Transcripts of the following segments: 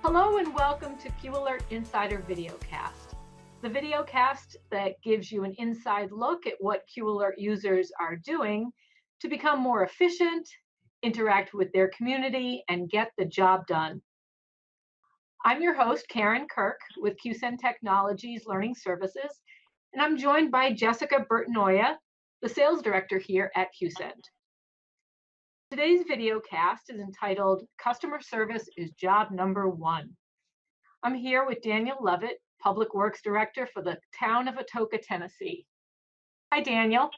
Hello and welcome to QAlert Insider Videocast, the videocast that gives you an inside look at what QAlert users are doing to become more efficient, interact with their community, and get the job done. I'm your host, Karen Kirk, with QSend Technologies Learning Services, and I'm joined by Jessica Bertinoia, the sales director here at QSend. Today's videocast is entitled Customer Service is Job Number 1. I'm here with Daniel Lovett, Public Works Director for the town of Atoka, Tennessee. Hi, Daniel.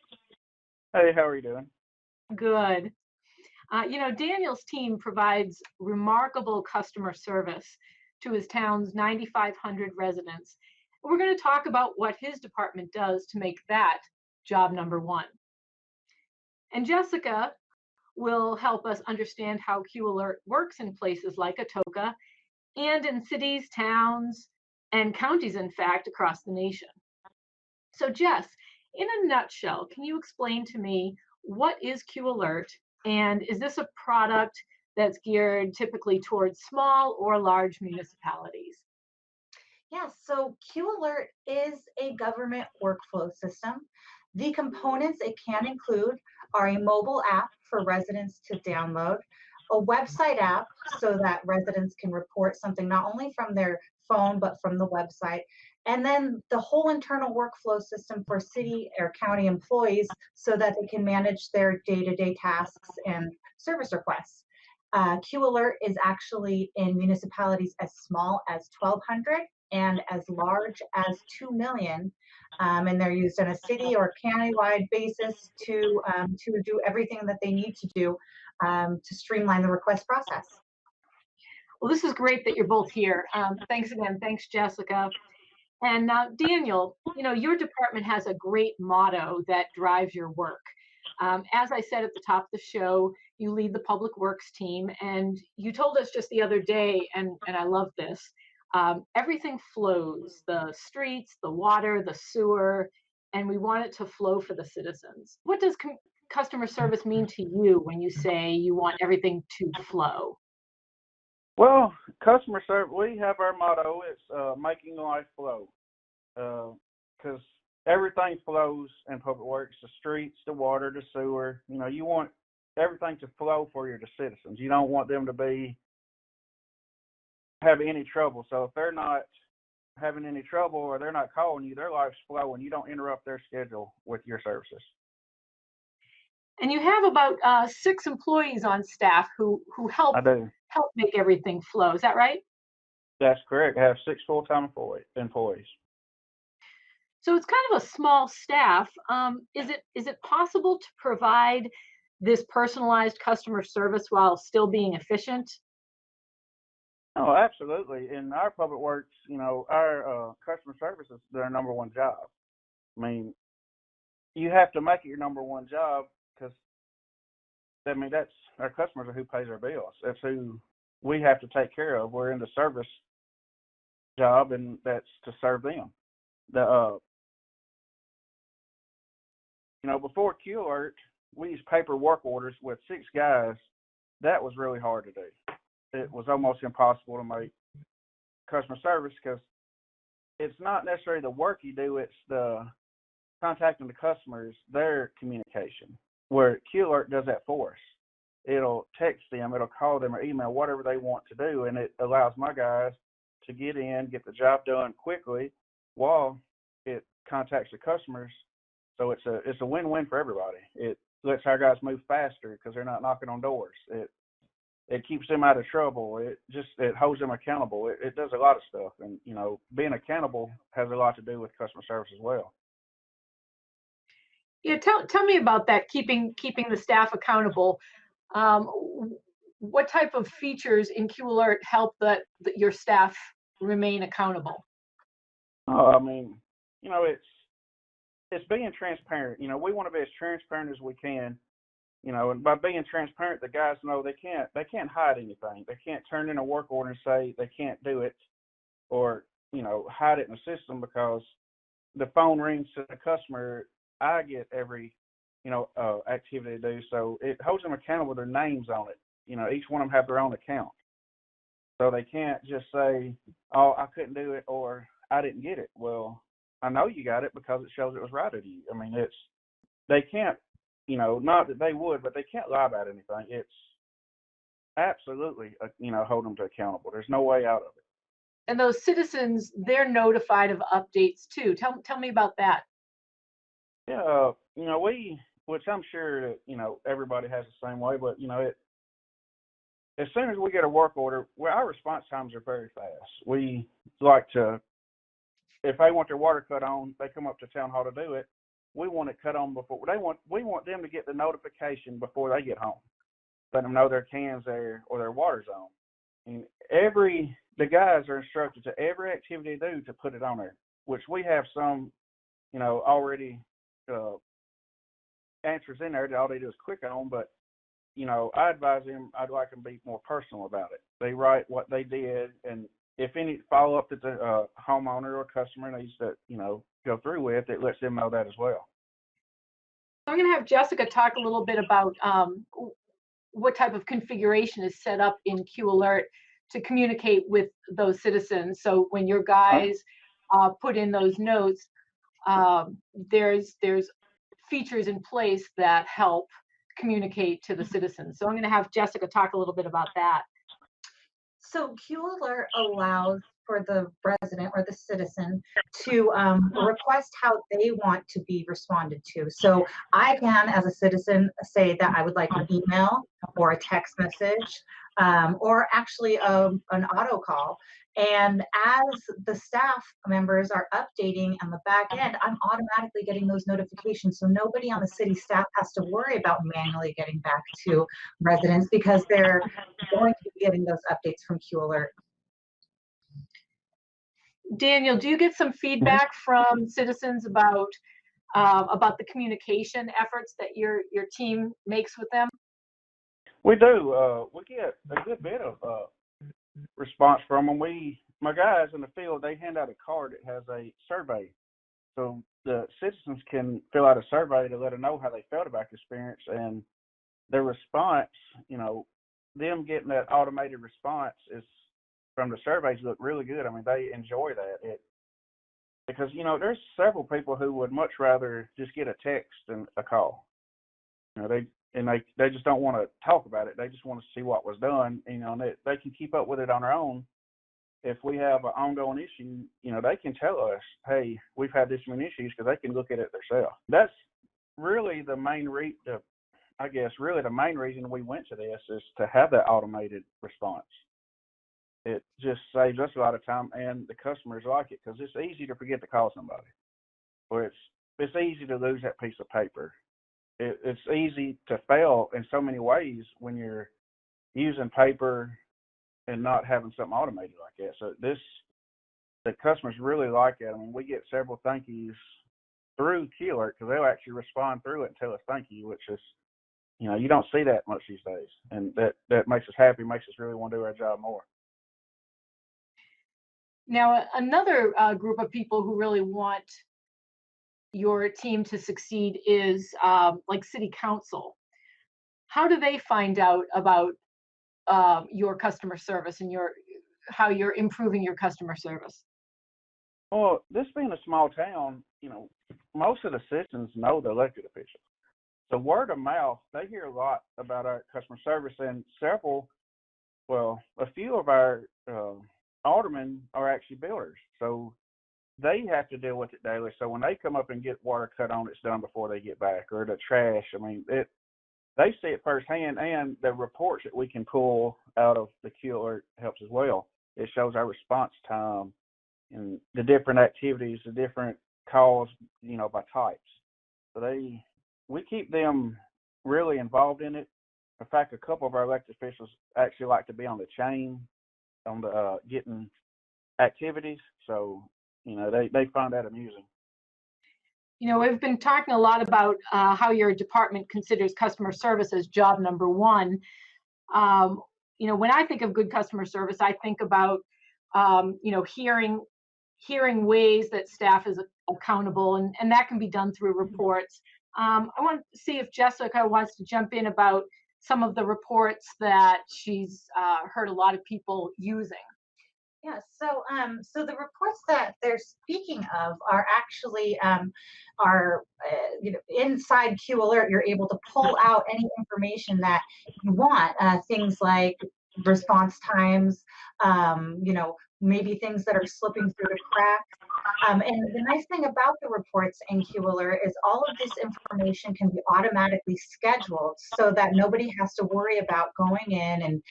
Hey, how are you doing? Good. Daniel's team provides remarkable customer service to his town's 9,500 residents. We're going to talk about what his department does to make that job number 1. And Jessica will help us understand how QAlert works in places like Atoka and in cities, towns, and counties, in fact, across the nation. So Jess, in a nutshell, can you explain to me what is QAlert, and is this a product that's geared typically towards small or large municipalities? Yes, so QAlert is a government workflow system. The components it can include are a mobile app for residents to download, a website app so that residents can report something not only from their phone but from the website, and then the whole internal workflow system for city or county employees so that they can manage their day-to-day tasks and service requests. QAlert is actually in municipalities as small as 1,200 and as large as 2 million, and they're used on a city or county-wide basis to do everything that they need to do to streamline the request process. Well, this is great that you're both here. Thanks again. Thanks, Jessica. And Daniel, your department has a great motto that drives your work. As I said at the top of the show, you lead the public works team, and you told us just the other day, and I love this, everything flows, the streets, the water, the sewer, and we want it to flow for the citizens. What does customer service mean to you when you say you want everything to flow? Well, customer service, we have our motto, it's making life flow, because everything flows in public works, the streets, the water, the sewer. You want everything to flow for your citizens. You don't want them to have any trouble. So if they're not having any trouble or they're not calling you, their life's flowing. You don't interrupt their schedule with your services. And you have about 6 employees on staff who help make everything flow. Is that right? That's correct. I have 6 full-time employees. So it's kind of a small staff. Is it possible to provide this personalized customer service while still being efficient? Oh, absolutely. In our public works, our customer service is their number 1 job. I mean, you have to make it your number 1 job because, that's our customers are who pays our bills. That's who we have to take care of. We're in the service job, and that's to serve them. Before QAlert, we used paper work orders with 6 guys. That was really hard to do. It was almost impossible to make customer service because it's not necessarily the work you do, it's the contacting the customers, their communication, where QAlert does that for us. It'll text them, it'll call them or email, whatever they want to do, and it allows my guys to get the job done quickly while it contacts the customers. So it's a win-win for everybody. It lets our guys move faster because they're not knocking on doors. It keeps them out of trouble. It holds them accountable. It does a lot of stuff. And, being accountable has a lot to do with customer service as well. Yeah, tell me about that, keeping the staff accountable. What type of features in QAlert help that your staff remain accountable? It's being transparent. We want to be as transparent as we can. And by being transparent, the guys know they can't hide anything. They can't turn in a work order and say they can't do it, or hide it in the system because the phone rings to the customer. I get every activity to do, so it holds them accountable with their names on it. Each one of them have their own account. So they can't just say, "Oh, I couldn't do it," or "I didn't get it." Well, I know you got it because it shows it was routed to you. I mean, they can't, not that they would, but they can't lie about anything. It's absolutely, hold them to accountable. There's no way out of it. And those citizens, they're notified of updates too. Tell me about that. Yeah, which I'm sure that, everybody has the same way, but, as soon as we get a work order, well, our response times are very fast. We like to, if they want their water cut on, they come up to town hall to do it. We want it cut on before we want them to get the notification before they get home. Let them know their can's there or their water's on. And the guys are instructed to every activity they do to put it on there, which we have some, already answers in there that all they do is click on. But, I advise them, I'd like them to be more personal about it. They write what they did, and if any follow-up that the homeowner or customer needs to, go through with, it lets them know that as well. I'm going to have Jessica talk a little bit about what type of configuration is set up in QAlert to communicate with those citizens. So when your guys put in those notes, there's features in place that help communicate to the citizens. So I'm going to have Jessica talk a little bit about that. So QAlert allows for the resident or the citizen to request how they want to be responded to. So I can, as a citizen, say that I would like an email or a text message, or actually an auto call. And as the staff members are updating on the back end, I'm automatically getting those notifications. So nobody on the city staff has to worry about manually getting back to residents because they're going to be getting those updates from QAlert. Daniel, do you get some feedback from citizens about the communication efforts that your team makes with them? We do. We get a good bit of response from them. My guys in the field, they hand out a card that has a survey. So the citizens can fill out a survey to let them know how they felt about the experience, and their response, them getting that automated response is from the surveys look really good. I mean, they enjoy that. Because, there's several people who would much rather just get a text than a call. They just don't want to talk about it. They just want to see what was done. And they can keep up with it on their own. If we have an ongoing issue, they can tell us, hey, we've had this many issues, because they can look at it themselves. That's really the main the main reason we went to this is to have that automated response. It just saves us a lot of time, and the customers like it because it's easy to forget to call somebody, or it's easy to lose that piece of paper. It's easy to fail in so many ways when you're using paper and not having something automated like that. So the customers really like it. I mean, we get several thank yous through QAlert because they'll actually respond through it and tell us thank you, which is, you don't see that much these days, and that makes us happy, makes us really want to do our job more. Now, another group of people who really want your team to succeed is like city council. How do they find out about your customer service and how you're improving your customer service? Well, this being a small town, most of the citizens know the elected officials. So word of mouth, they hear a lot about our customer service, and a few of our aldermen are actually builders. So they have to deal with it daily. So when they come up and get water cut on, it's done before they get back, or the trash. I mean, they see it firsthand, and the reports that we can pull out of the QAlert helps as well. It shows our response time and the different activities, the different calls, by types. So we keep them really involved in it. In fact, a couple of our elected officials actually like to be on the chain on the getting activities. So, they find that amusing. We've been talking a lot about how your department considers customer service as job number one. When I think of good customer service, I think about, hearing ways that staff is accountable, and that can be done through reports. I want to see if Jessica wants to jump in about some of the reports that she's heard a lot of people using. Yeah, so the reports that they're speaking of are actually inside QAlert. You're able to pull out any information that you want, things like response times, maybe things that are slipping through the cracks. And the nice thing about the reports in QAlert is all of this information can be automatically scheduled so that nobody has to worry about going in and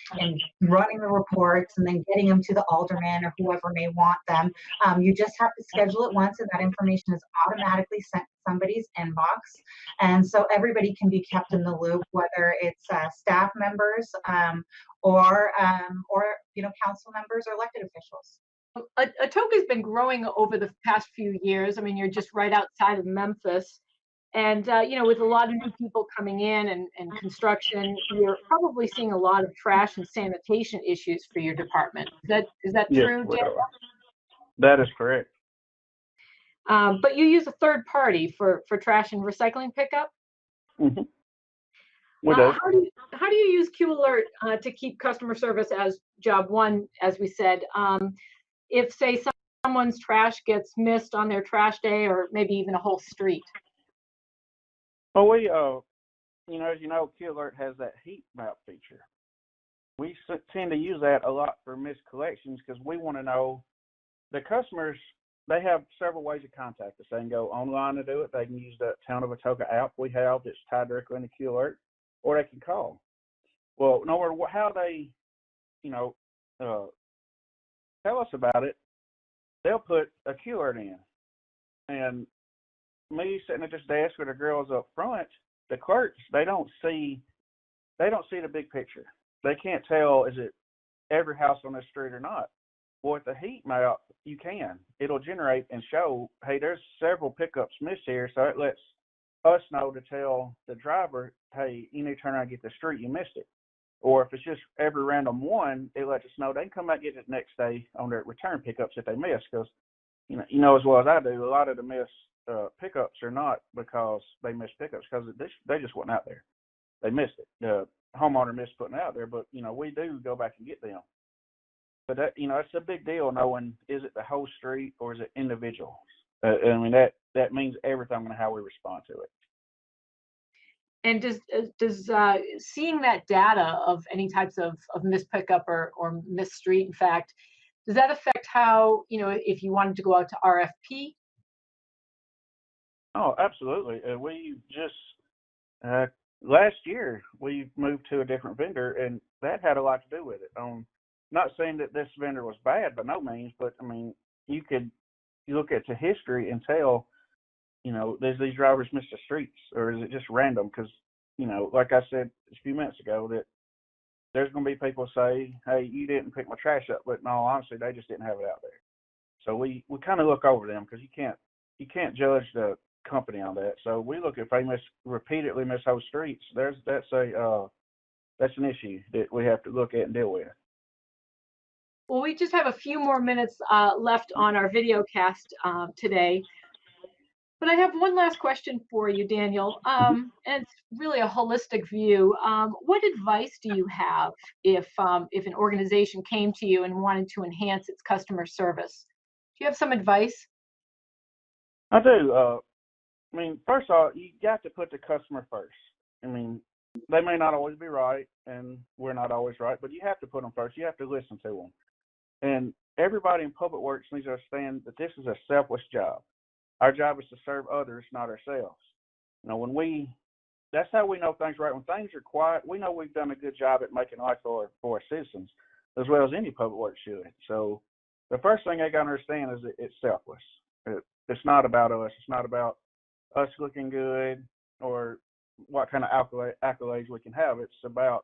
running the reports and then getting them to the alderman or whoever may want them. You just have to schedule it once, and that information is automatically sent to somebody's inbox. And so everybody can be kept in the loop, whether it's staff members or council members or elected officials. Atoka's been growing over the past few years. I mean, you're just right outside of Memphis. And, with a lot of new people coming in and construction, you're probably seeing a lot of trash and sanitation issues for your department. Is that Yes, true, Dan? that is correct. But you use a third party for trash and recycling pickup? Mm-hmm. We do. How do you use QAlert to keep customer service as job one, as we said? If, say, someone's trash gets missed on their trash day, or maybe even a whole street? Well, we, as you know, QAlert has that heat map feature. We tend to use that a lot for missed collections because we want to know the customers. They have several ways to contact us. They can go online to do it. They can use the Town of Atoka app we have that's tied directly into QAlert, or they can call. Well, no matter how they, tell us about it, they'll put a QAlert in. And me sitting at this desk with the girls up front, the clerks, they don't see the big picture. They can't tell, is it every house on this street or not? Well, with the heat map, you can. It'll generate and show, hey, there's several pickups missed here, so it lets us know to tell the driver, hey, you need to turn around and get the street, you missed it. Or if it's just every random one, it lets us know they can come back and get it next day on their return pickups that they miss. Because, you know as well as I do, a lot of the missed pickups are not because they missed pickups, because they just wasn't out there. They missed it. The homeowner missed putting it out there, but, we do go back and get them. But that, it's a big deal knowing, is it the whole street or is it individuals? That means everything on how we respond to it. And does seeing that data of any types of missed pickup or missed street, in fact, does that affect how, if you wanted to go out to RFP? Oh, absolutely. We just, last year, we moved to a different vendor, and that had a lot to do with it. Not saying that this vendor was bad by no means, but, you look at the history and tell, there's these drivers miss the streets, or is it just random? Because, like I said a few minutes ago, that there's going to be people say, hey, you didn't pick my trash up, but in all honesty, they just didn't have it out there. So we kind of look over them, because you can't judge the company on that. So we look if they repeatedly miss whole streets. That's an issue that we have to look at and deal with. Well, we just have a few more minutes left on our videocast today. But I have one last question for you, Daniel, and it's really a holistic view. What advice do you have if an organization came to you and wanted to enhance its customer service? Do you have some advice? I do. First of all, you got to put the customer first. They may not always be right, and we're not always right, but you have to put them first. You have to listen to them. And everybody in public works needs to understand that this is a selfless job. Our job is to serve others, not ourselves. That's how we know things are right. When things are quiet, we know we've done a good job at making life for our citizens, as well as any public works should. So the first thing they got to understand is that it's selfless. It's not about us. It's not about us looking good or what kind of accolades we can have. It's about,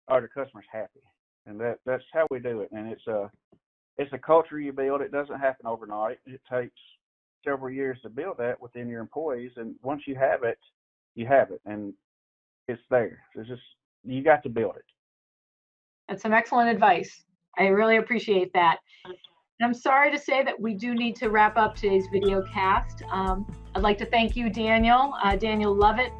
are the customers happy? And that's how we do it. And it's a culture you build. It doesn't happen overnight. It takes several years to build that within your employees, and once you have it, and it's there. It's just, you got to build it. That's some excellent advice. I really appreciate that. And I'm sorry to say that we do need to wrap up today's video cast. I'd like to thank you, Daniel Lovett,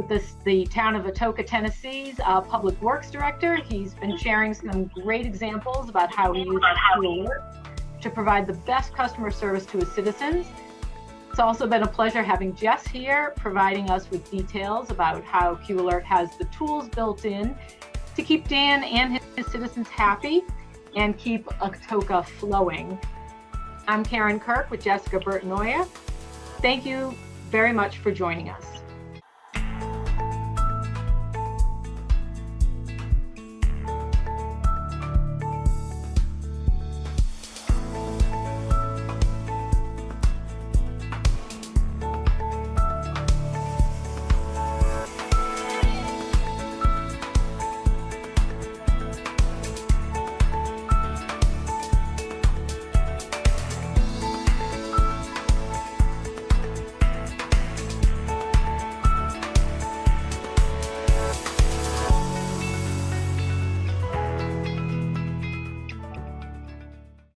with the town of Atoka, Tennessee's Public Works Director. He's been sharing some great examples about how he uses QAlert to provide the best customer service to his citizens. It's also been a pleasure having Jess here, providing us with details about how QAlert has the tools built in to keep Dan and his citizens happy and keep Atoka flowing. I'm Karen Kirk with Jessica Bertinoia. Thank you very much for joining us.